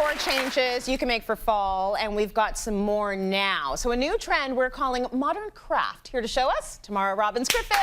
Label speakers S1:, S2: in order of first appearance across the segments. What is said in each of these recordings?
S1: decor changes you can make for fall, and we've got some more now. So a new trend we're calling modern craft. Here to show us, Tamara Robbins Griffith.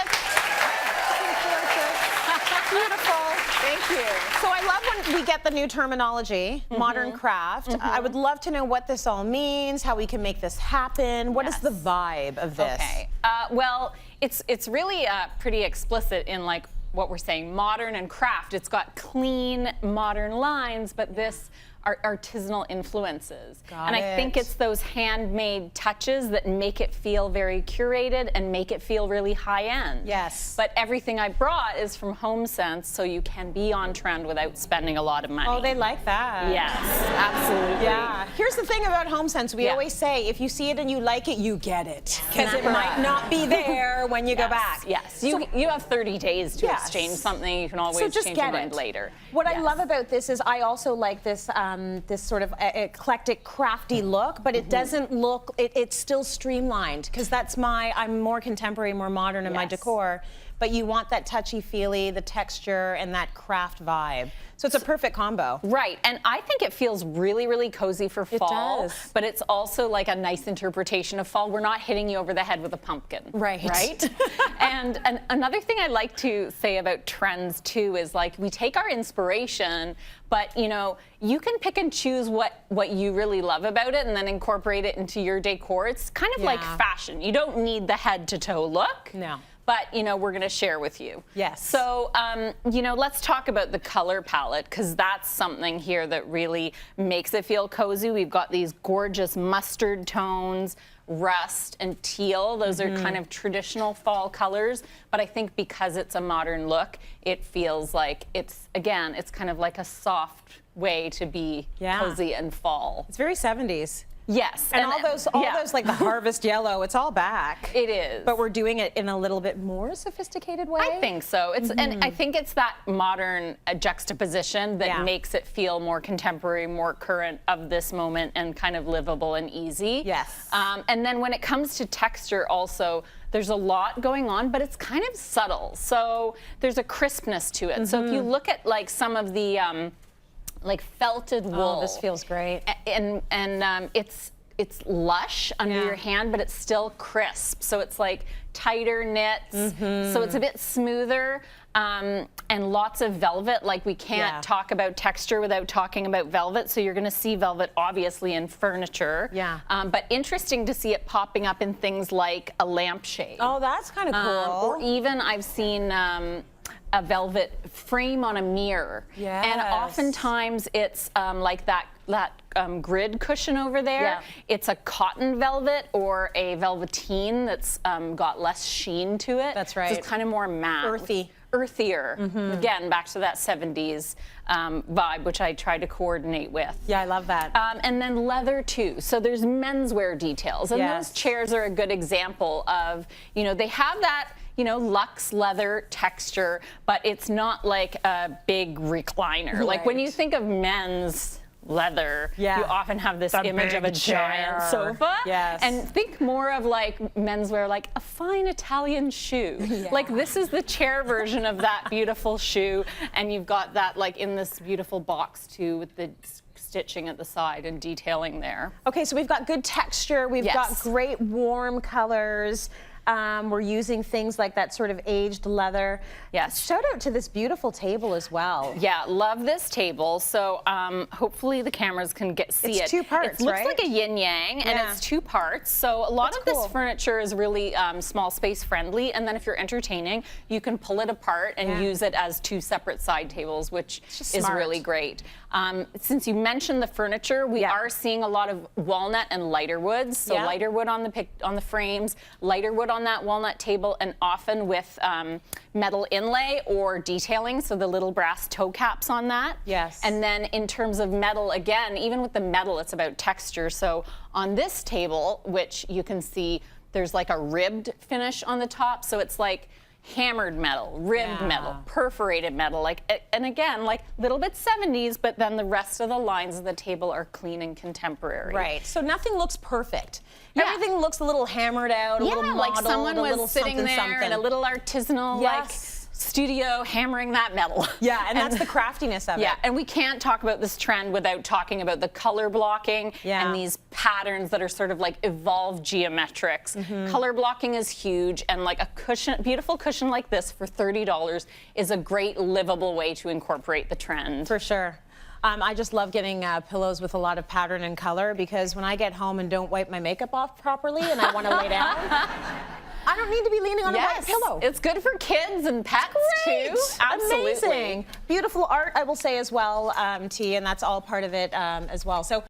S1: Beautiful.
S2: Thank you.
S1: So I love when we get the new terminology, modern craft. I would love to know what this all means, how we can make this happen. What is the vibe of this?
S2: Okay. Well, it's really pretty explicit in like what we're saying, modern and craft. It's got clean, modern lines, but this are artisanal influences.
S1: Got
S2: and I think it's those handmade touches that make it feel very curated and make it feel really high-end.
S1: Yes.
S2: But everything I brought is from HomeSense, so you can be on trend without spending a lot of money.
S1: Oh, they like that.
S2: Yes, absolutely.
S1: Yeah. Here's the thing about HomeSense. We always say, if you see it and you like it, you get it. Because it might not be there when you go back.
S2: Yes. You have 30 days to exchange something. You can always change your mind later.
S1: What I love about this is I also like this this sort of eclectic, crafty look, but it doesn't look, it's still streamlined, because that's I'm more contemporary, more modern in my decor, but you want that touchy-feely, the texture, and that craft vibe. So it's a perfect combo.
S2: Right, and I think it feels really, really cozy for fall.
S1: It does.
S2: But it's also like a nice interpretation of fall. We're not hitting you over the head with a pumpkin.
S1: Right.
S2: Right? and another thing I like to say about trends too is like we take our inspiration, but you know, you can pick and choose what you really love about it and then incorporate it into your decor. It's kind of like fashion. You don't need the head to toe look.
S1: No.
S2: But, you know, we're going to share with you.
S1: Yes.
S2: So, you know, let's talk about the color palette, because that's something here that really makes it feel cozy. We've got these gorgeous mustard tones, rust, and teal. Those are kind of traditional fall colors. But I think because it's a modern look, it feels like it's kind of like a soft way to be cozy and fall.
S1: It's very 70s.
S2: Yes.
S1: And all those like the harvest yellow, it's all back.
S2: It is.
S1: But we're doing it in a little bit more sophisticated way.
S2: I think so. It's and I think it's that modern juxtaposition that makes it feel more contemporary, more current of this moment, and kind of livable and easy.
S1: Yes.
S2: And then when it comes to texture also, there's a lot going on, but it's kind of subtle. So there's a crispness to it. So if you look at like some of the like felted wool.
S1: Oh, this feels great.
S2: And it's lush under your hand, but it's still crisp. So it's like tighter knits. So it's a bit smoother. And lots of velvet. Like we can't talk about texture without talking about velvet. So you're going to see velvet obviously in furniture.
S1: Yeah.
S2: But interesting to see it popping up in things like a lampshade.
S1: Oh, that's kind of cool.
S2: Or even I've seen a velvet frame on a mirror.
S1: Yes.
S2: And oftentimes it's like that grid cushion over there. It's a cotton velvet or a velveteen that's got less sheen to it.
S1: That's right.
S2: So it's kind of more matte. Earthier. Again, back to that 70s vibe, which I try to coordinate with.
S1: Yeah, I love that.
S2: And then leather too. So there's menswear details. And those chairs are a good example of, you know, they have that, you know, luxe leather texture, but it's not like a big recliner. Like when you think of men's leather, you often have this image of a giant sofa.
S1: Yes.
S2: And think more of like menswear, like a fine Italian shoe. Like this is the chair version of that beautiful shoe, and you've got that like in this beautiful box too with the stitching at the side and detailing there.
S1: Okay, so we've got good texture, we've got great warm colors. We're using things like that sort of aged leather.
S2: Yes.
S1: Shout out to this beautiful table as well.
S2: Yeah, love this table. So hopefully the cameras can see it.
S1: It's two parts,
S2: It looks like a yin yang, and it's two parts. So a lot of this furniture is really small space friendly. And then if you're entertaining, you can pull it apart and use it as two separate side tables, which is really great. Since you mentioned the furniture, we are seeing a lot of walnut and lighter woods. So lighter wood on the frames, lighter wood on that walnut table, and often with metal inlay or detailing, so the little brass toe caps on that.
S1: Yes.
S2: And then in terms of metal, again, even with the metal, it's about texture. So on this table, which you can see, there's like a ribbed finish on the top, so it's like hammered metal, ribbed metal, perforated metal, like, and again, like little bit 70s, but then the rest of the lines of the table are clean and contemporary.
S1: Right, so nothing looks perfect. Everything looks a little hammered out, a little modeled,
S2: like someone was sitting there
S1: something.
S2: in a little artisanal, like studio hammering that metal.
S1: Yeah, and that's the craftiness of it.
S2: Yeah, and we can't talk about this trend without talking about the color blocking and these patterns that are sort of like evolved geometrics. Color blocking is huge, and like a cushion, beautiful cushion like this for $30 is a great livable way to incorporate the trend.
S1: For sure. I just love getting pillows with a lot of pattern and color, because when I get home and don't wipe my makeup off properly and I want to lay down, I don't need to be leaning on a white pillow.
S2: It's good for kids and pets too. Absolutely.
S1: Amazing. Beautiful art, I will say as well, T, and that's all part of it as well. So.